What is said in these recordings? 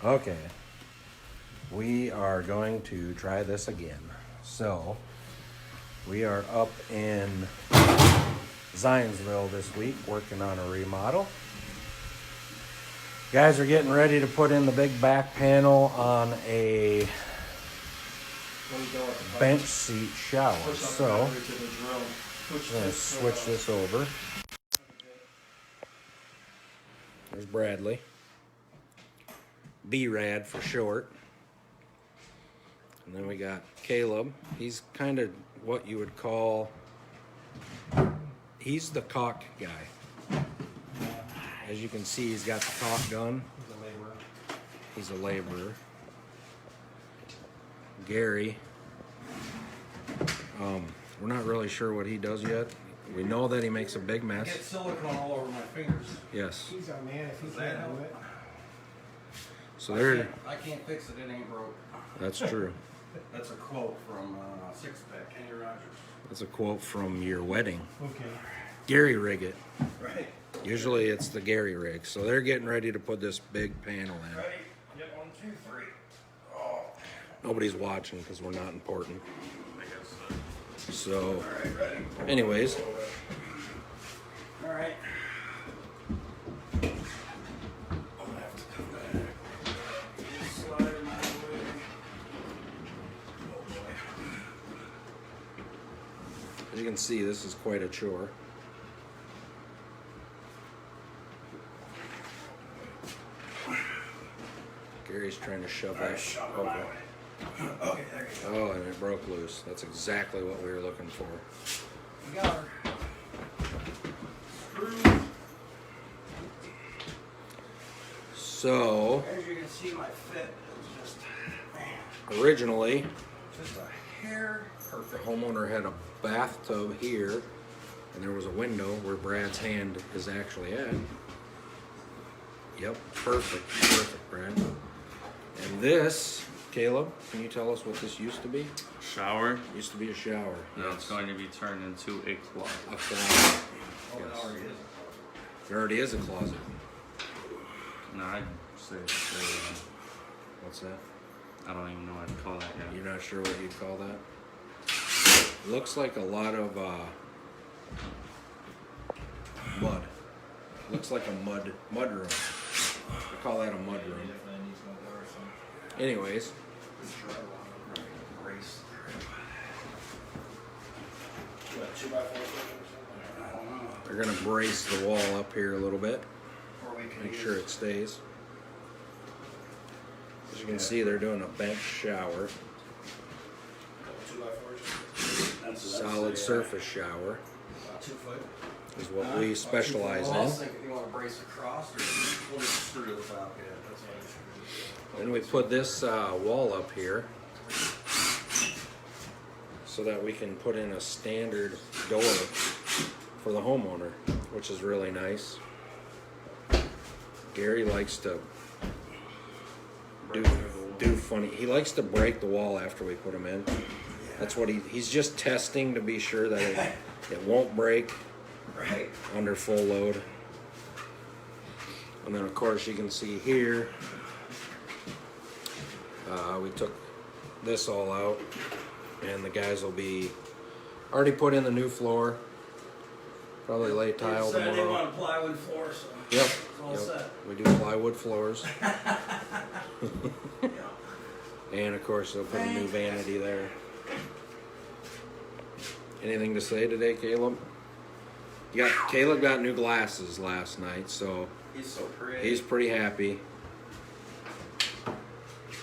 Okay, we are going to try this again. So, we are up in Zionsville this week working on a remodel. Guys are getting ready to put in the big back panel on a bench seat shower. So, I'm going to switch this over. There's Bradley. B-Rad for short. And then we got Caleb. He's kind of what you would call, he's the caulk guy. As you can see, he's got the caulk gun. He's a laborer. Gary, we're not really sure what he does yet. We know that he makes a big mess. I get silicone all over my fingers. Yes. He's our man if he can't do it. So there. I can't fix it. It ain't broke. That's true. That's a quote from Six Pack, Kenny Rogers. That's a quote from your wedding. Okay. Gary rig it. Right. Usually it's the Gary rig. So they're getting ready to put this big panel in. Ready? Get 1, 2, 3. Oh. Nobody's watching because we're not important. I guess so. So, All right, ready? anyways. All right. I'm gonna have to come back. Slide my way. Oh boy. As you can see, this is quite a chore. Gary's trying to shove that over. Okay, there you go. Oh, and it broke loose. That's exactly what we were looking for. We got her. Screw. So, As you can see, my fit is just, man, originally, just a hair the perfect. homeowner had a bathtub here, and there was a window where Brad's hand is actually at. Yep, perfect, Brad. And this, Caleb, can you tell us what this used to be? Shower. Used to be a shower. Now it's going to be turned into a closet. A closet. Oh, it Yes. already is. There already is a closet. No, I'd say, What's that? I don't even know what to call that yet. You're not sure what you'd call that? Looks like a lot of mud. Looks like a mud room. I call that a mud room. Anyways, Brace. they're gonna brace the wall up here a little bit. Or we can Make use- sure it stays. As you can see, they're doing a bench shower. Solid surface shower About 2 foot. is what we specialize Well, I was in. thinking you want to brace across or we'll just screw the top. Yeah, that's what I Then we put this wall up here so that we can put in a standard door for the homeowner, which is really nice. Gary likes to do funny. He likes to break the wall after we put him in. That's what he's just testing to be sure that it won't break Right. under full load. And then of course you can see here, we took this all out, and the guys will be already put in the new floor. Probably lay tile They tomorrow. want a plywood floor, so Yep. it's all set. We do plywood floors. Yeah. And of course they'll put a new vanity there. Anything to say today, Caleb? Caleb got new glasses last night, so He's so pretty. he's pretty happy.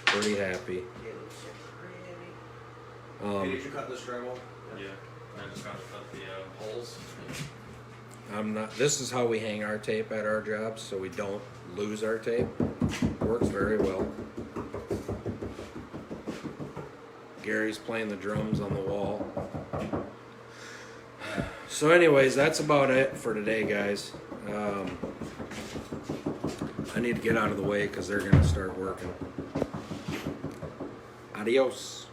Pretty happy. He looks so pretty. Hey, did you cut this drywall? Yeah. I just got to cut the holes. I'm not. This is how we hang our tape at our jobs, so we don't lose our tape. Works very well. Gary's playing the drums on the wall. So anyways, that's about it for today, guys. I need to get out of the way because they're going to start working. Adios.